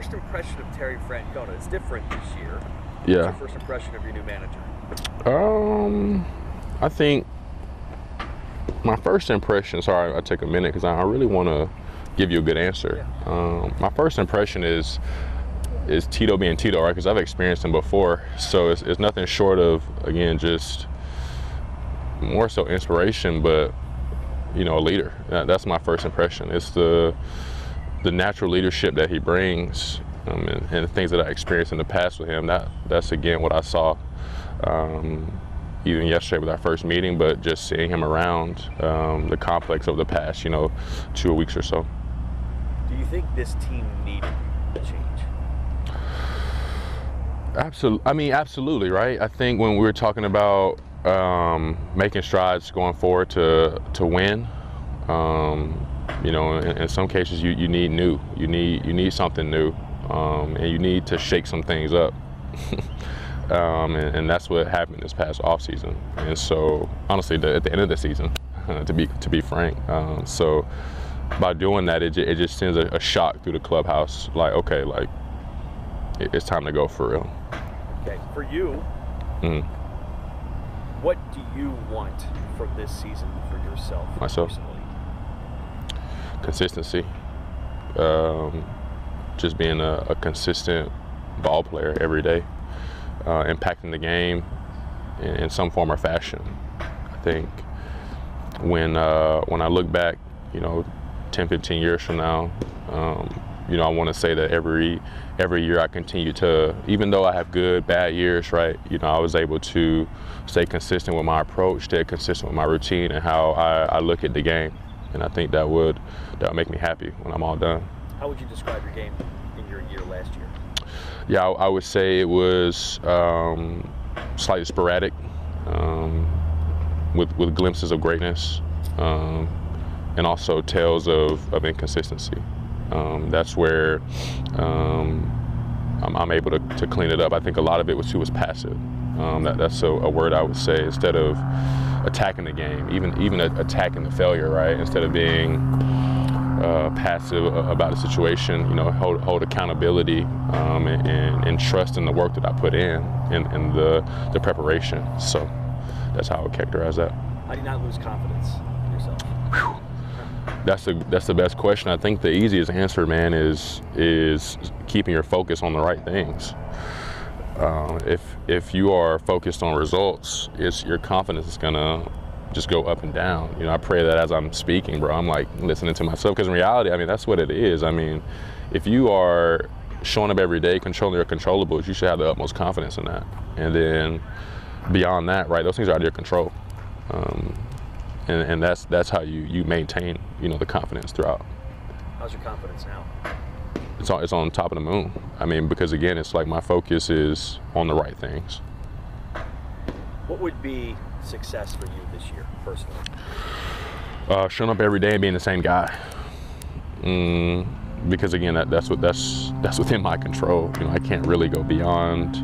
first impression of Terry Francona? It's different this year. Yeah. What's your first impression of your new manager? I think my first impression, sorry, I take a minute because I really want to give you a good answer. My first impression is Tito being Tito, right? Because I've experienced him before. So it's nothing short of, again, just more so inspiration, but, you know, a leader. That's my first impression. It's the natural leadership that he brings, and the things that I experienced in the past with him. That's again what I saw even yesterday with our first meeting, but just seeing him around the complex over the past, 2 weeks or so. Do you think this team needed a change? Absolutely, right? I think when we were talking about making strides going forward to win, in some cases you need new. You need something new, and you need to shake some things up. And that's what happened this past offseason. And so, honestly, at the end of the season, to be frank, so by doing that, it just sends a shock through the clubhouse. Like, okay, like it's time to go for real. Okay, for you, what do you want from this season for yourself? Myself. Personally? Consistency. Just being a consistent ball player every day, impacting the game in some form or fashion. I think when I look back, 10, 15 years from now, I want to say that every year I continue to, even though I have good, bad years, right? I was able to stay consistent with my approach, stay consistent with my routine and how I look at the game. And I think that would make me happy when I'm all done. How would you describe your game in your year last year? Yeah, I would say it was slightly sporadic, with glimpses of greatness, and also tales of inconsistency. That's where I'm able to clean it up. I think a lot of it was passive. That's a word I would say, instead of attacking the game, even attacking the failure, right? Instead of being passive about the situation, hold accountability and trust in the work that I put in the preparation. So that's how I would characterize that. How do you not lose confidence in yourself? Whew. That's the best question. I think the easiest answer, man, is keeping your focus on the right things. If you are focused on results, your confidence is gonna just go up and down. I pray that as I'm speaking, bro, I'm like listening to myself, because in reality, that's what it is. If you are showing up every day, controlling your controllables, you should have the utmost confidence in that. And then beyond that, right, those things are out of your control. And that's how you maintain, the confidence throughout. How's your confidence now? It's on top of the moon. Because again, it's like my focus is on the right things. What would be success for you this year, personally? Showing up every day and being the same guy. Because again, that's within my control. I can't really go beyond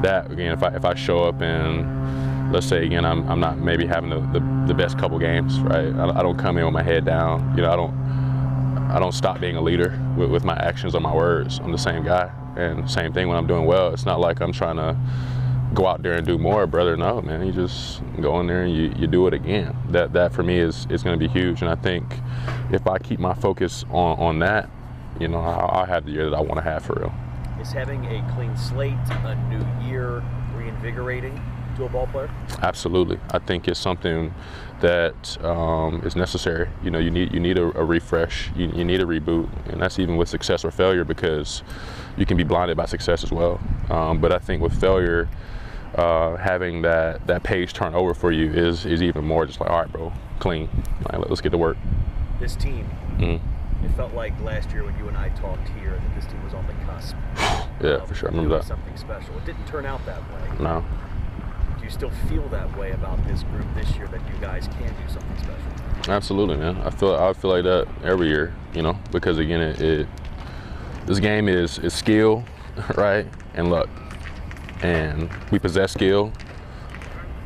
that. Again, if I show up and let's say again I'm not maybe having the best couple games, right? I don't come in with my head down. I don't stop being a leader with my actions or my words. I'm the same guy. And same thing when I'm doing well. It's not like I'm trying to go out there and do more, brother. No, man, you just go in there and you do it again. That for me is going to be huge. And I think if I keep my focus on that, I'll have the year that I want to have for real. Is having a clean slate, a new year, reinvigorating to a ball player? Absolutely. I think it's something that is necessary. You need a refresh. You need a reboot, and that's even with success or failure, because you can be blinded by success as well. But I think with failure, having that page turn over for you is even more just like, all right, bro, clean. Let's get to work. This team, it felt like last year when you and I talked here that this team was on the cusp. Yeah, for sure. I remember that. Something special. It didn't turn out that way. No. Do you still feel that way about this group this year, that you guys can do something special? Absolutely, man. I feel like that every year, because again, this game is skill, right, and luck, and we possess skill,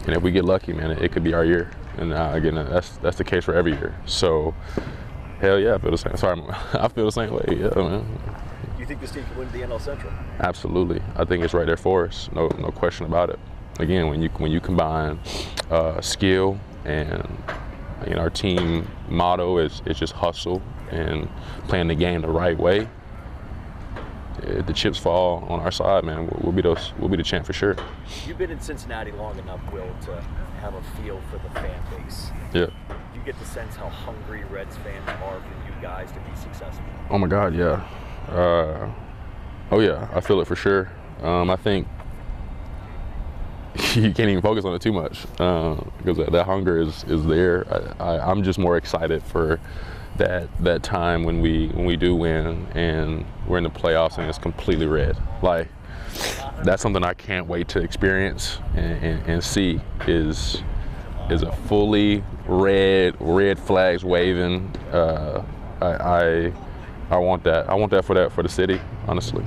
and if we get lucky, man, it could be our year. And again, that's the case for every year. So, hell yeah, I feel the same. Sorry, I feel the same way. Yeah, man. You think this team can win the NL Central? Absolutely. I think it's right there for us. No question about it. Again, when you combine skill and our team motto is just hustle and playing the game the right way. If the chips fall on our side, man, we'll be the champ for sure. You've been in Cincinnati long enough, Will, to have a feel for the fan base. Yeah. You get the sense how hungry Reds fans are for you guys to be successful. Oh my God, yeah. Oh yeah, I feel it for sure. I think you can't even focus on it too much because that hunger is there. I'm just more excited for that time when we do win and we're in the playoffs and it's completely red. Like, that's something I can't wait to experience and see is a fully red flags waving. I want that. I want that for the city, honestly.